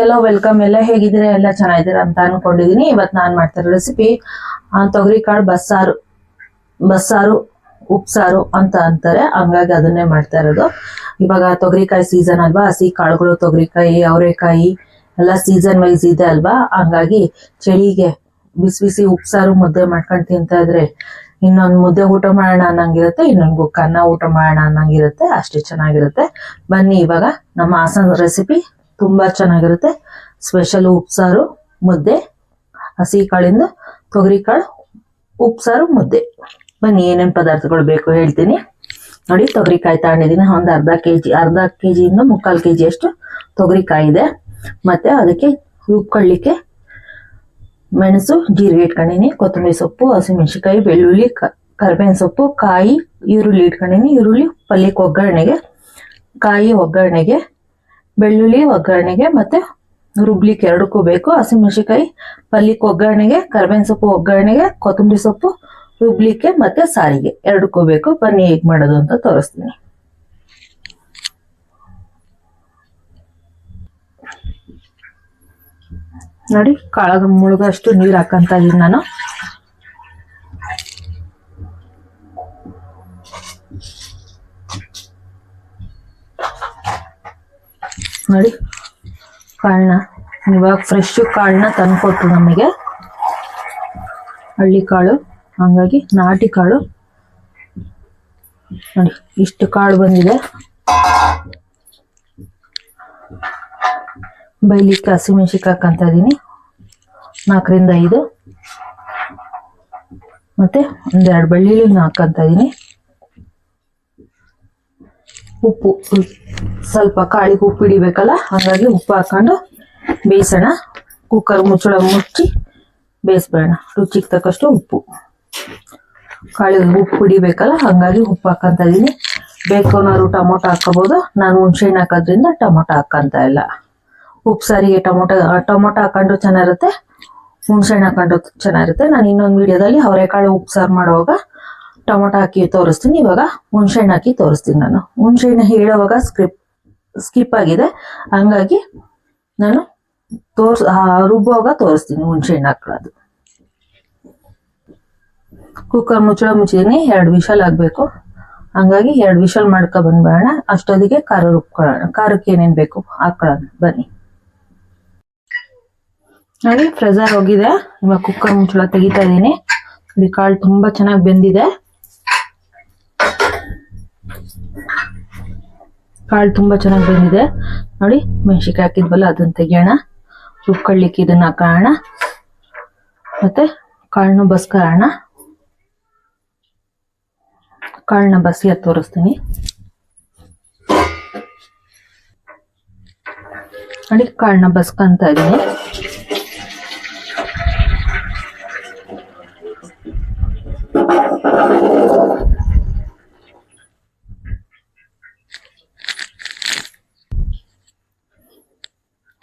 ಎಲ್ಲೋ welcome. ಎಲ್ಲ ಹೇಗಿದ್ದೀರಾ? ಎಲ್ಲ ಚೆನ್ನಾಗಿದ್ದೀರಾ ಅಂತ ಅನ್ಕೊಂಡಿದೀನಿ. ಇವತ್ತು ನಾನು ಮಾಡ್ತಿರೋ ರೆಸಿಪಿ ತೊಗರಿಕಾಳು ಬಸ್ಸಾರು ಉಪ್ಸಾರು ಅಂತ ಅಂತಾರೆ, ಹಂಗಾಗಿ ಅದನ್ನೇ ಮಾಡ್ತಾ ಇರೋದು. ಇವಾಗ ತೊಗರಿಕಾಯಿ ಸೀಸನ್ ಅಲ್ವಾ, ಹಸಿ ಕಾಳುಗಳು, ತೊಗರಿಕಾಯಿ, ಅವರೆಕಾಯಿ ಎಲ್ಲ ಸೀಸನ್ ವೈಸ್ ಇದೆ ಅಲ್ವಾ, ಹಂಗಾಗಿ ಚಳಿಗೆ ಬಿಸಿ ಬಿಸಿ ಉಪ್ಸಾರು ಮುದ್ದೆ ಮಾಡ್ಕೊಂಡು ತಿಂತಾ ಇದ್ರೆ ಇನ್ನೊಂದು ಮುದ್ದೆ ಊಟ ಮಾಡೋಣ ಅನ್ನಂಗಿರುತ್ತೆ, ಇನ್ನೊಂದು ಗುಕ್ಕ ಅನ್ನ ಊಟ ಮಾಡೋಣ ಅನ್ನಂಗಿರುತ್ತೆ, ಅಷ್ಟೇ ಚೆನ್ನಾಗಿರುತ್ತೆ. ಬನ್ನಿ ಇವಾಗ ನಮ್ಮ ಹಾಸನ ರೆಸಿಪಿ ತುಂಬಾ ಚೆನ್ನಾಗಿರುತ್ತೆ. ಸ್ಪೆಷಲ್ ಉಪ್ಸಾರು ಮುದ್ದೆ, ಹಸಿ ಕಾಳಿಂದ ತೊಗರಿಕಾಳು ಉಪ್ಸಾರು ಮುದ್ದೆ. ಬನ್ನಿ ಏನೇನು ಪದಾರ್ಥಗಳು ಬೇಕು ಹೇಳ್ತೀನಿ ನೋಡಿ. ತೊಗರಿಕಾಯಿ ತಗೊಂಡಿದ್ದೀನಿ, ಒಂದು ಅರ್ಧ ಕೆಜಿಯಿಂದ 3/4 kg ಅಷ್ಟು ತೊಗರಿಕಾಯಿ ಇದೆ. ಮತ್ತೆ ಅದಕ್ಕೆ ರುಬ್ಕೊಳ್ಳಿಕ್ಕೆ ಮೆಣಸು, ಜೀರಿಗೆ ಇಟ್ಕೊಂಡಿನಿ, ಕೊತ್ತಂಬರಿ ಸೊಪ್ಪು, ಹಸಿಮೆಣಸಿನಕಾಯಿ, ಬೆಳ್ಳುಳ್ಳಿ, ಕರಿಬೇವಿನ ಸೊಪ್ಪು, ಕಾಯಿ, ಈರುಳ್ಳಿ ಇಟ್ಕೊಂಡಿನಿ. ಈರುಳ್ಳಿ ಪಲ್ಯಕ್ಕೆ ಒಗ್ಗರಣೆಗೆ, ಕಾಯಿ ಒಗ್ಗರಣೆಗೆ, ಬೆಳ್ಳುಳ್ಳಿ ಒಗ್ಗರಣೆಗೆ, ಮತ್ತೆ ರುಬ್ಲಿಕ್ಕೆ ಎರಡಕ್ಕೂ ಬೇಕು. ಹಸಿಮೆಣಸಿನಕಾಯಿ ಪಲ್ಯಕ್ಕೆ ಒಗ್ಗರಣೆಗೆ, ಕರಿಬೇವಿನ ಸೊಪ್ಪು ಒಗ್ಗರಣೆಗೆ, ಕೊತ್ತಂಬರಿ ಸೊಪ್ಪು ರುಬ್ಲಿಕ್ಕೆ ಮತ್ತೆ ಸಾರಿಗೆ ಎರಡಕ್ಕೂ ಬೇಕು. ಬನ್ನಿ ಹೇಗೆ ಮಾಡೋದು ಅಂತ ತೋರಿಸ್ತೀನಿ. ನೋಡಿ, ಕಾಳಗ ಮುಳುಗಷ್ಟು ನೀರು ಹಾಕಂತ ಇದೀನಿ ನಾನು. ನೋಡಿ, ಕಾಳನ್ನ ಇವಾಗ ಫ್ರೆಶ್ ಕಾಳನ್ನ ತಂದ್ಕೊಟ್ರು ನಮಗೆ, ಹಳ್ಳಿ ಕಾಳು, ಹಂಗಾಗಿ ನಾಟಿ ಕಾಳು. ನೋಡಿ ಇಷ್ಟು ಕಾಳು ಬಂದಿದೆ. ಬೈಲಿಕ್ಕೆ ಹಸಿಮೆಣಸಿನಕಾಯಿ ಹಾಕಂತ ಇದೀನಿ, 4ರಿಂದ 5, ಮತ್ತೆ 1-2 ಬೆಳ್ಳುಳ್ಳಿ ಹಾಕಂತ ಇದೀನಿ. ಉಪ್ಪು ಸ್ವಲ್ಪ ಕಾಳಿಗೆ ಉಪ್ಪು ಹಿಡಿಬೇಕಲ್ಲ, ಹಾಗಾಗಿ ಉಪ್ಪು ಹಾಕೊಂಡು ಬೇಯಿಸೋಣ. ಕುಕ್ಕರ್ ಮುಚ್ಚಳ ಮುಚ್ಚಿ ಬೇಯಿಸ್ಬೇಡ. ರುಚಿಗೆ ತಕ್ಕಷ್ಟು ಉಪ್ಪು, ಕಾಳಿಗೆ ಉಪ್ಪು ಹಿಡಿಬೇಕಲ್ಲ, ಹಾಗಾಗಿ ಉಪ್ಪು ಹಾಕಂತ ಇದೀನಿ. ಬೇಕು ಅನ್ನೋರು ಟೊಮೊಟೊ ಹಾಕೋಬಹುದು, ನಾನು ಹುಣಸೆಹಣ್ಣು ಹಾಕೋದ್ರಿಂದ ಟೊಮೊಟೊ ಹಾಕಂತ ಇಲ್ಲ. ಉಪ್ಪು ಸಾರಿಗೆ ಟೊಮೊಟೊ ಹಾಕೊಂಡು ಚೆನ್ನಾಗಿರುತ್ತೆ, ಹುಣಸೆಹಣ್ಣು ಹಾಕೊಂಡು ಚೆನ್ನಾಗಿರುತ್ತೆ. ನಾನು ಇನ್ನೊಂದು ವಿಡಿಯೋದಲ್ಲಿ ಅವರೆಕಾಳು ಉಪ್ಸಾರು ಮಾಡುವಾಗ ಟೊಮೊಟೊ ಹಾಕಿ ತೋರಿಸ್ತೀನಿ, ಇವಾಗ ಹುಣಸೆಹಣ್ಣು ಹಾಕಿ ತೋರಿಸ್ತೀನಿ. ನಾನು ಹುಣಸೆಹಣ್ಣು ಹೇಳುವಾಗ ಸ್ಕಿಪ್ ಆಗಿದೆ, ಹಂಗಾಗಿ ನಾನು ರುಬ್ಬುವಾಗ ತೋರಿಸ್ತೀನಿ ಹುಣಸೆಹಣ್ಣು ಹಾಕೊಳ್ಳೋದು. ಕುಕ್ಕರ್ ಮುಚ್ಚಳ ಮುಚ್ಚಿದೀನಿ, 2 ವಿಷಲ್ ಆಗಬೇಕು, ಹಂಗಾಗಿ 2 ವಿಷಲ್ ಮಾಡ್ಕೊ ಬಂದ್ಬೇಡ. ಅಷ್ಟೊತ್ತಿಗೆ ಖಾರ ರುಬ್ಕೊಳ್ಳೋಣ. ಖಾರಕ್ಕೆ ಏನೇನು ಬೇಕು ಹಾಕೊಳ್ಳೋಣ ಬನ್ನಿ. ನೋಡಿ, ಪ್ರೆಷರ್ ಹೋಗಿದೆ, ಇವಾಗ ಕುಕ್ಕರ್ ಮುಚ್ಚಳ ತೆಗಿತಾ ಇದ್ದೀನಿ. ನೋಡಿ, ಕಾಳು ತುಂಬಾ ಚೆನ್ನಾಗಿ ಬೆಂದಿದೆ. ನೋಡಿ, ಮೆಣಸಿನಕಾಯಿ ಹಾಕಿದ್ವಲ್ಲ ಅದನ್ನ ತೆಗಿಯೋಣ. ರುಬ್ಕೊಳ್ಳಿಕ್ಕೆ ಇದನ್ನ ಹಾಕೋಣ, ಮತ್ತೆ ಕಾಳನ್ನು ಬಸ್ಕೊಳ್ಳೋಣ. ಕಾಳನ್ನ ಬಸಿ ತೋರಿಸ್ತೀನಿ. ನೋಡಿ, ಕಾಳನ್ನ ಬಸ್ಕೊಂತ ಇದೀನಿ.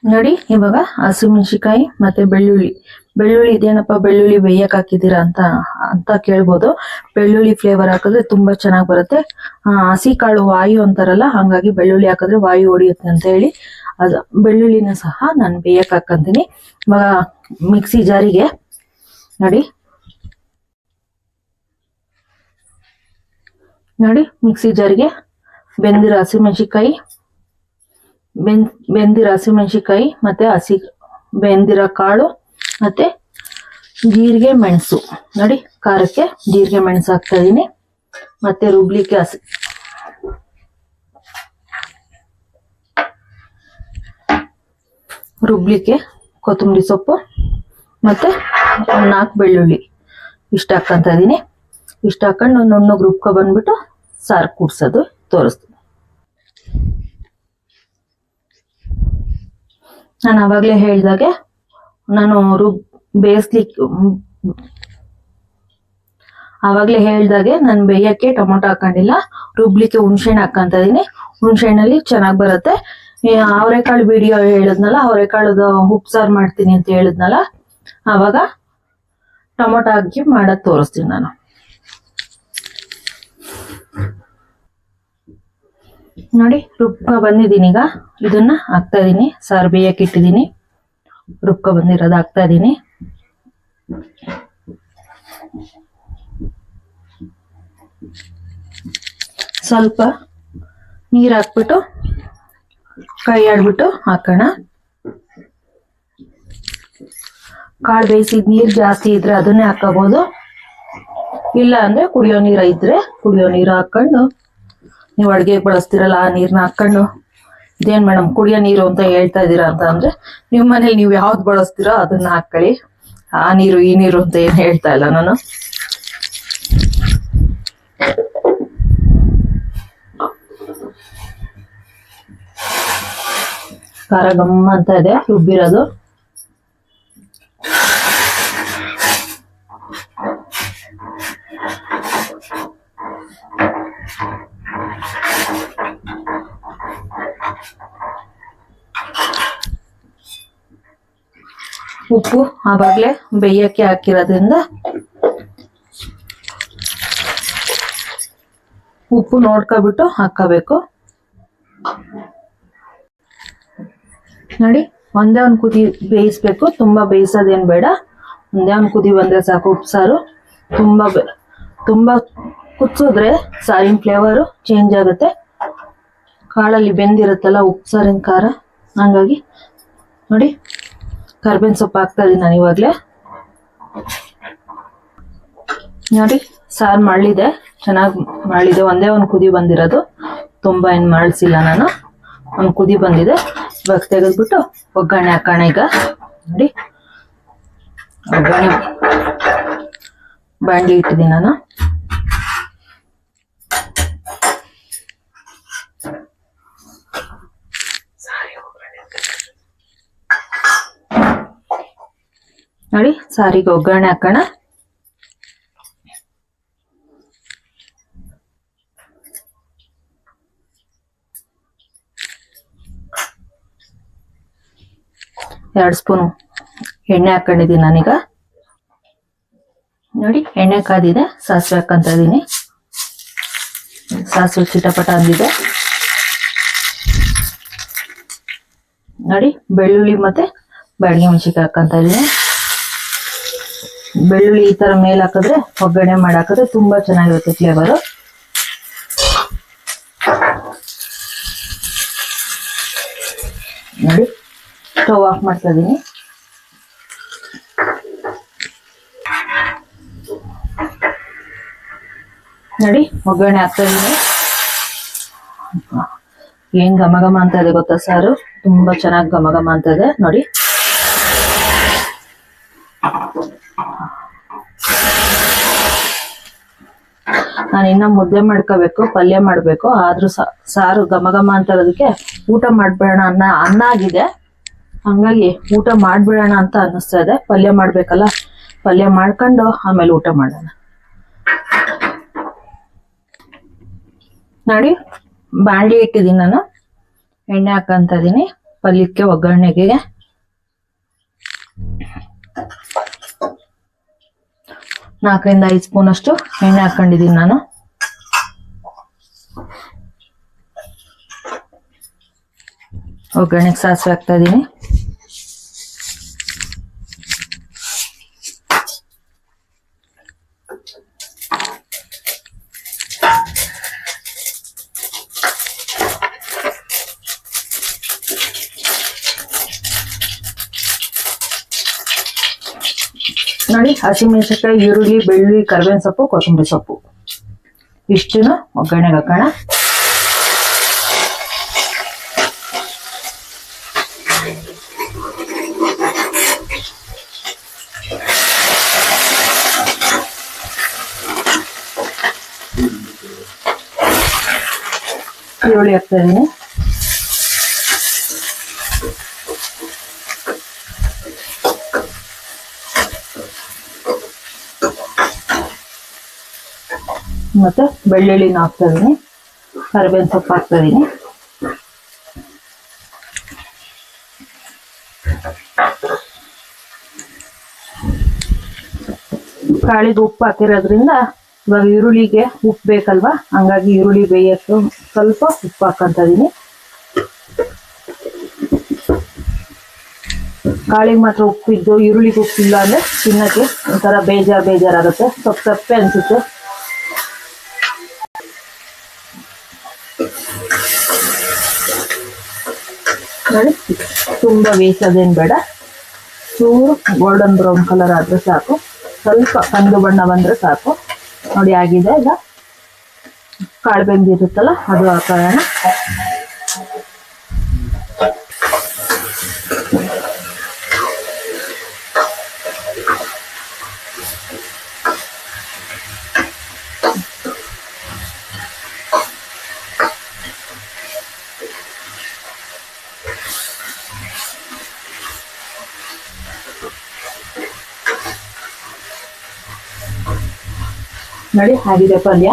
ನೋಡಿ, ಇವಾಗ ಹಸಿಮೆಣಸಿನಕಾಯಿ ಮತ್ತೆ ಬೆಳ್ಳುಳ್ಳಿ ಇದೇನಪ್ಪ ಬೆಳ್ಳುಳ್ಳಿ ಬೇಯಕ್ ಹಾಕಿದೀರಾ ಅಂತ ಕೇಳ್ಬೋದು. ಬೆಳ್ಳುಳ್ಳಿ ಫ್ಲೇವರ್ ಹಾಕಿದ್ರೆ ತುಂಬಾ ಚೆನ್ನಾಗಿ ಬರುತ್ತೆ. ಹಸಿ ಕಾಳು ವಾಯು ಅಂತಾರಲ್ಲ, ಹಂಗಾಗಿ ಬೆಳ್ಳುಳ್ಳಿ ಹಾಕಿದ್ರೆ ವಾಯು ಹೊಡಿಯುತ್ತೆ ಅಂತ ಹೇಳಿ ಅದು ಬೆಳ್ಳುಳ್ಳಿನ ಸಹ ನಾನು ಬೇಯಕ್ ಹಾಕಂತೀನಿ. ಇವಾಗ ಮಿಕ್ಸಿ ಜಾರಿಗೆ ನೋಡಿ ಮಿಕ್ಸಿ ಜಾರಿಗೆ ಬೆಂದಿರೋ ಹಸಿಮೆಣಸಿನಕಾಯಿ ಮತ್ತೆ ಬೆಂದಿರೋ ಕಾಳು ಮತ್ತೆ ಜೀರಿಗೆ ಮೆಣಸು. ನೋಡಿ, ಖಾರಕ್ಕೆ ಜೀರಿಗೆ ಮೆಣಸು ಹಾಕ್ತಾ ಇದೀನಿ. ಮತ್ತೆ ರುಬ್ಲಿಕ್ಕೆ ಕೊತ್ತಂಬರಿ ಸೊಪ್ಪು ಮತ್ತೆ 4 ಬೆಳ್ಳುಳ್ಳಿ ಇಷ್ಟ ಹಾಕಂತ ಇದೀನಿ. ಇಷ್ಟ ಹಾಕೊಂಡು ನುಣ್ಣಗೆ ರುಬ್ಕೊ ಬಂದ್ಬಿಟ್ಟು ಸಾರು ಕೂಡ್ಸೋದು ತೋರಿಸ್ತೀನಿ. ನಾನು ಆವಾಗಲೇ ಹೇಳ್ದಾಗೆ ನಾನು ಬೇಯಕ್ಕೆ ಟೊಮೊಟೊ ಹಾಕೊಂಡಿಲ್ಲ, ರುಬ್ಲಿಕ್ಕೆ ಹುಣಸೆಹಣ್ಣು ಹಾಕಂತ ಇದೀನಿ. ಹುಣಸೆಹಣ್ಣಲ್ಲಿ ಚೆನ್ನಾಗಿ ಬರುತ್ತೆ. ಅವರೆಕಾಳು ವಿಡಿಯೋ ಹೇಳಿದ್ನಲ್ಲ, ಅವರೆಕಾಳದ ಉಪ್ಸಾರು ಮಾಡ್ತೀನಿ ಅಂತ ಹೇಳಿದ್ನಲ್ಲ, ಆವಾಗ ಟೊಮೊಟೊ ಹಾಕಿ ಮಾಡೋದು ತೋರಿಸ್ತೀನಿ ನಾನು. ನೋಡಿ ರುಬ್ಕ ಬಂದಿದ್ದೀನಿ. ಈಗ ಇದನ್ನ ಹಾಕ್ತಾ ಇದೀನಿ. ಸಾರು ಬೇಯಕ್ಕೆ ಇಟ್ಟಿದ್ದೀನಿ. ರುಬ್ಕ ಬಂದಿರೋದು ಹಾಕ್ತಾ ಇದೀನಿ. ಸ್ವಲ್ಪ ನೀರ್ ಹಾಕ್ಬಿಟ್ಟು ಕೈ ಆಡ್ಬಿಟ್ಟು ಹಾಕೋಣ. ಕಾಳು ಬೇಯಿಸಿದ ನೀರ್ ಜಾಸ್ತಿ ಇದ್ರೆ ಅದನ್ನೇ ಹಾಕೋಬಹುದು. ಇಲ್ಲ ಅಂದ್ರೆ ಕುಡಿಯೋ ನೀರ ಇದ್ರೆ ಕುಡಿಯೋ ನೀರು ಹಾಕೊಂಡು, ನೀವು ಅಡ್ಗೆ ಬಳಸ್ತಿರಲ್ಲ ಆ ನೀರ್ನ ಹಾಕೊಂಡು, ಇದೇನ್ ಮೇಡಮ್ ಕುಡಿಯೋ ನೀರು ಅಂತ ಹೇಳ್ತಾ ಇದೀರಾ ಅಂತ ಅಂದ್ರೆ, ನಿಮ್ ಮನೇಲಿ ನೀವು ಯಾವ್ದು ಬಳಸ್ತೀರೋ ಅದನ್ನ ಹಾಕೊಳ್ಳಿ. ಆ ನೀರು ಈ ನೀರು ಅಂತ ಏನ್ ಹೇಳ್ತಾ ಇಲ್ಲ ನಾನು. ಖಾರ ಗಮ್ಮ ಅಂತ ಇದೆ ರುಬ್ಬಿರೋದು. ಉಪ್ಪು ಆವಾಗ್ಲೇ ಬೇಯಕ್ಕೆ ಹಾಕಿರೋದ್ರಿಂದ ಉಪ್ಪು ನೋಡ್ಕೊಬಿಟ್ಟು ಹಾಕಬೇಕು. ನೋಡಿ ಒಂದೇ ಒಂದು ಕುದಿ ಬೇಯಿಸ್ಬೇಕು. ತುಂಬಾ ಬೇಯಿಸೋದೇನ್ ಬೇಡ. ಒಂದೇ ಒಂದು ಕುದಿ ಬಂದ್ರೆ ಸಾಕು. ಉಪ್ಸಾರು ತುಂಬಾ ಕುದಿಸಿದ್ರೆ ಸಾರಿನ ಫ್ಲೇವರು ಚೇಂಜ್ ಆಗುತ್ತೆ. ಕಾಳಲ್ಲಿ ಬೆಂದಿರುತ್ತಲ್ಲ ಉಪ್ಸಾರಿನ ಖಾರ, ಹಂಗಾಗಿ ನೋಡಿ ಕರ್ಬೇವಿನ ಸೊಪ್ಪು ಹಾಕ್ತಾ ಇದೀನಿ ನಾನು ಇವಾಗ್ಲೇ. ನೋಡಿ ಸಾರು ಮಳ್ಳಿದೆ, ಚೆನ್ನಾಗಿ ಮಳ್ಳಿದೆ. ಒಂದೇ ಒಂದು ಕುದಿ ಬಂದಿರೋದು, ತುಂಬಾ ಏನ್ ಮಳ್ಸಿಲ್ಲ ನಾನು. ಒಂದು ಕುದಿ ಬಂದಿದೆ. ಇವಾಗ ತೆಗೆದ್ಬಿಟ್ಟು ಒಗ್ಗರಣೆ ಹಾಕೋಣ. ಈಗ ನೋಡಿ ಒಗ್ಗರಣೆ ಬಾಂಡ್ಲಿ ಇಟ್ಟಿದ್ದೀನಿ ನಾನು. ನೋಡಿ ಸಾರಿಗೆ ಒಗ್ಗರಣೆ ಹಾಕೋಣ. ಎರಡು ಸ್ಪೂನು ಎಣ್ಣೆ ಹಾಕೊಂಡಿದ್ದೀನಿ ನಾನೀಗ. ನೋಡಿ ಎಣ್ಣೆ ಕಾದಿದೆ. ಸಾಸಿವೆ ಹಾಕಂತ ಇದೀನಿ. ಸಾಸಿವೆ ಚಿಟಪಟ ಅಂದಿದೆ. ನೋಡಿ ಬೆಳ್ಳುಳ್ಳಿ ಮತ್ತೆ ಬ್ಯಾಡಗಿ ಮೆಣಸಿನ್ಕಾಯಿ ಹಾಕಂತ ಇದೀನಿ. ಬೆಳ್ಳುಳ್ಳಿ ಈ ತರ ಮೇಲೆ ಹಾಕಿದ್ರೆ, ಒಗ್ಗರಣೆ ಮಾಡಿ ಹಾಕಿದ್ರೆ ತುಂಬಾ ಚೆನ್ನಾಗಿರುತ್ತೆ ಫ್ಲೇವರು. ನೋಡಿ ಸ್ಟವ್ ಆಫ್ ಮಾಡ್ತಾ ಇದೀನಿ. ನೋಡಿ ಒಗ್ಗರಣೆ ಹಾಕ್ತಾ ಇದೀನಿ. ಏನ್ ಘಮ ಘಮ ಅಂತ ಇದೆ ಗೊತ್ತಾ ಸಾರು? ತುಂಬಾ ಚೆನ್ನಾಗಿ ಘಮ ಘಮ ಅಂತ ಇದೆ ನೋಡಿ. ನಾನು ಇನ್ನ ಮುದ್ದೆ ಮಾಡ್ಕೋಬೇಕು, ಪಲ್ಯ ಮಾಡ್ಬೇಕು. ಆದ್ರೂ ಸಾರು ಘಮ ಘಮ ಅಂತ ಇರೋದಕ್ಕೆ ಊಟ ಮಾಡ್ಬೇಡ ಅನ್ನ ಆಗಿದೆ. ಹಂಗಾಗಿ ಊಟ ಮಾಡ್ಬಿಡೋಣ ಅಂತ ಅನ್ನಿಸ್ತಾ ಇದೆ. ಪಲ್ಯ ಮಾಡ್ಬೇಕಲ್ಲ, ಪಲ್ಯ ಮಾಡ್ಕೊಂಡು ಆಮೇಲೆ ಊಟ ಮಾಡೋಣ. ನೋಡಿ ಬಾಂಡ್ಲಿ ಇಟ್ಟಿದ್ದೀನಿ ನಾನು. ಎಣ್ಣೆ ಹಾಕಂತ ಇದೀನಿ ಪಲ್ಯಕ್ಕೆ, ಒಗ್ಗರಣೆಗೆ. 4 ರಿಂದ 5 ಸ್ಪೂನ್ ಅಷ್ಟು ಎಣ್ಣೆ ಹಾಕೊಂಡಿದೀನಿ ನಾನು. ಒಗ್ಗರಣೆಗೆ ಸಾಸಿವೆ ಹಾಕ್ತಾ ಇದೀನಿ. ನೋಡಿ ಹಸಿಮೆಣಸಿನಕಾಯಿ, ಈರುಳ್ಳಿ, ಬೆಳ್ಳುಳ್ಳಿ, ಕರಿಬೇವಿನ ಸೊಪ್ಪು, ಕೊತ್ತಂಬರಿ ಸೊಪ್ಪು ಇಷ್ಟನ್ನು ಒಗ್ಗರಣೆಗೆ ಹಾಕೋಣ. ಈರುಳ್ಳಿ ಹಾಕ್ತಾ ಇದೀನಿ. ಮತ್ತೆ ಬೆಳ್ಳುಳ್ಳಿನ ಹಾಕ್ತಾ ಇದೀನಿ. ಕರಿಬೇವಿನ ಸೊಪ್ಪು ಹಾಕ್ತಾ ಇದೀನಿ. ಕಾಳಿಗೆ ಉಪ್ಪು ಹಾಕಿರೋದ್ರಿಂದ ಇವಾಗ ಈರುಳ್ಳಿಗೆ ಉಪ್ಪು ಬೇಕಲ್ವಾ, ಹಂಗಾಗಿ ಈರುಳ್ಳಿ ಬೇಯಕ್ಕೆ ಸ್ವಲ್ಪ ಉಪ್ಪು ಹಾಕಂತ ಇದೀನಿ. ಕಾಳಿಗೆ ಮಾತ್ರ ಉಪ್ಪಿದ್ದು ಈರುಳ್ಳಿಗೆ ಉಪ್ಪಿಲ್ಲ ಅಂದ್ರೆ ತಿನ್ನಕ್ಕೆ ಒಂಥರ ಬೇಜಾರಾಗುತ್ತೆ, ಸ್ವಲ್ಪ ಸಪ್ಪೆ ಅನ್ಸುತ್ತೆ. ನೋಡಿ, ತುಂಬಾ ಬೇಯಿಸೋದೇನು ಬೇಡ, ಚೂರು ಗೋಲ್ಡನ್ ಬ್ರೌನ್ ಕಲರ್ ಆದ್ರೆ ಸಾಕು, ಸ್ವಲ್ಪ ಕಂದು ಬಣ್ಣ ಬಂದ್ರೆ ಸಾಕು. ನೋಡಿ ಆಗಿದೆ. ಈಗ ಕಾಳು ಬೆಂದಿರುತ್ತಲ್ಲ ಅದು ಹಾಕೋಣ. ನೋಡಿ ಆಗಿದೆ ಪಲ್ಯ.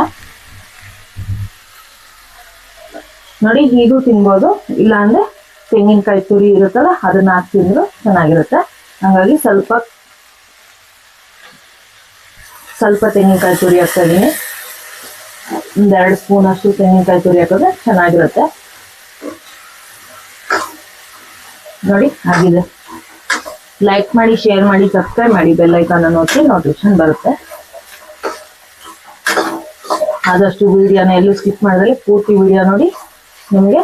ನೋಡಿ ಹೀಗೂ ತಿನ್ಬೋದು, ಇಲ್ಲ ಅಂದ್ರೆ ತೆಂಗಿನಕಾಯಿ ತುರಿ ಇರುತ್ತಲ್ಲ ಅದನ್ನ ಹಾಕಿ ತಿಂದ್ರು ಚೆನ್ನಾಗಿರುತ್ತೆ. ಹಾಗಾಗಿ ಸ್ವಲ್ಪ ತೆಂಗಿನಕಾಯಿ ತುರಿ ಹಾಕ್ತಾ ಇದೀನಿ. 1-2 ಸ್ಪೂನ್ ಅಷ್ಟು ತೆಂಗಿನಕಾಯಿ ತುರಿ ಹಾಕಿದ್ರೆ ಚೆನ್ನಾಗಿರುತ್ತೆ. ನೋಡಿ ಆಗಿದೆ. ಲೈಕ್ ಮಾಡಿ, ಶೇರ್ ಮಾಡಿ, ಸಬ್ಸ್ಕ್ರೈಬ್ ಮಾಡಿ, ಬೆಲ್ ಐಕಾನ್ ಅನ್ನು ಒತ್ತಿ ನೋಟಿಫಿಕೇಶನ್ ಬರುತ್ತೆ. ಆದಷ್ಟು ವಿಡಿಯೋನ ಎಲ್ಲೂ ಸ್ಕಿಪ್ ಮಾಡಿದ್ರೆ ಪೂರ್ತಿ ವಿಡಿಯೋ ನೋಡಿ. ನಿಮಗೆ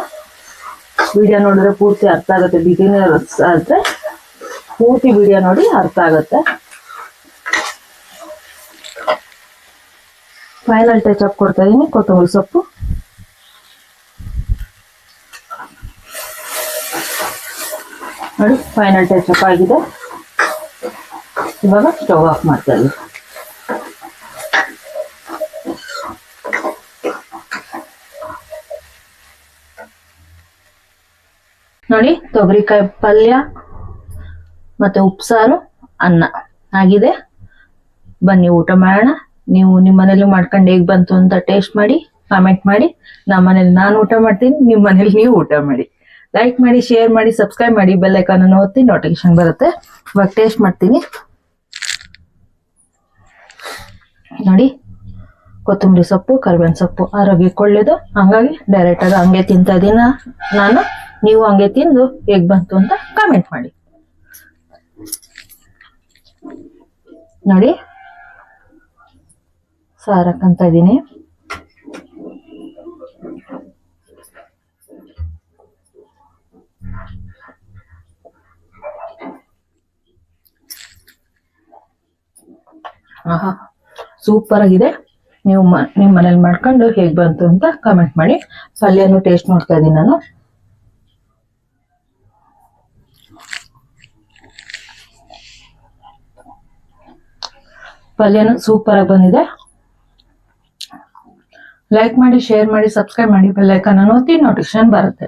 ವಿಡಿಯೋ ನೋಡಿದ್ರೆ ಪೂರ್ತಿ ಅರ್ಥ ಆಗುತ್ತೆ. ಬಿಗಿನರ್ಸ್ ಆದ್ರೆ ಪೂರ್ತಿ ವಿಡಿಯೋ ನೋಡಿ ಅರ್ಥ ಆಗುತ್ತೆ. ಫೈನಲ್ ಟಚ್ ಅಪ್ ಕೊಡ್ತಾ ಇದೀನಿ, ಕೊತ್ತಂಬರಿ ಸೊಪ್ಪು. ನೋಡಿ ಫೈನಲ್ ಟಚ್ ಅಪ್ ಆಗಿದೆ. ಇವಾಗ ಸ್ಟವ್ ಆಫ್ ಮಾಡ್ತಾ ಇದ್ದೀವಿ. ನೋಡಿ ತೊಗರಿಕಾಯಿ ಪಲ್ಯ ಮತ್ತೆ ಉಪ್ಸಾರು ಅನ್ನ ಆಗಿದೆ. ಬನ್ನಿ ಊಟ ಮಾಡೋಣ. ನೀವು ನಿಮ್ಮ ಮನೇಲಿ ಮಾಡ್ಕೊಂಡು ಹೇಗ್ ಬಂತು ಅಂತ ಟೇಸ್ಟ್ ಮಾಡಿ ಕಾಮೆಂಟ್ ಮಾಡಿ. ನಮ್ಮ ಮನೇಲಿ ನಾನು ಊಟ ಮಾಡ್ತೀನಿ, ನಿಮ್ಮ ಮನೇಲಿ ನೀವು ಊಟ ಮಾಡಿ. ಲೈಕ್ ಮಾಡಿ, ಶೇರ್ ಮಾಡಿ, ಸಬ್ಸ್ಕ್ರೈಬ್ ಮಾಡಿ, ಬೆಲ್ ಐಕಾನ್ ಅನ್ನು ಒತ್ತಿ ನೋಟಿಫಿಕೇಶನ್ ಬರುತ್ತೆ. ಇವಾಗ ಟೇಸ್ಟ್ ಮಾಡ್ತೀನಿ. ನೋಡಿ ಕೊತ್ತಂಬರಿ ಸೊಪ್ಪು, ಕರಿಬೇವಿನ ಸೊಪ್ಪು ಆರೋಗ್ಯಕ್ಕೆ ಒಳ್ಳೇದು. ಹಂಗಾಗಿ ಡೈರೆಕ್ಟ್ ಆಗಿ ಹಂಗೆ ತಿಂತಾ ಇದೀನಿ ನಾನು. ನೀವು ಹಂಗೆ ತಿಂದು ಹೇಗ್ ಬಂತು ಅಂತ ಕಾಮೆಂಟ್ ಮಾಡಿ. ನೋಡಿ ಸಾರಕ್ಕಂತ ಇದೀನಿ. ಆಹಾ, ಸೂಪರ್ ಆಗಿದೆ. ನೀವು ನಿಮ್ಮ ಮನೇಲಿ ಮಾಡ್ಕೊಂಡು ಹೇಗ್ ಬಂತು ಅಂತ ಕಾಮೆಂಟ್ ಮಾಡಿ. ಪಲ್ಯನು ಟೇಸ್ಟ್ ನೋಡ್ತಾ ಇದೀನಿ ನಾನು. ಪಲ್ಯನು ಸೂಪರ್ ಆಗಿ ಬಂದಿದೆ. ಲೈಕ್ ಮಾಡಿ, ಶೇರ್ ಮಾಡಿ, ಸಬ್ಸ್ಕ್ರೈಬ್ ಮಾಡಿ, ಬೆಲ್ ಐಕಾನ್ ಅನ್ನು ಒತ್ತಿ ನೋಟಿಫಿಕೇಶನ್ ಬರುತ್ತೆ.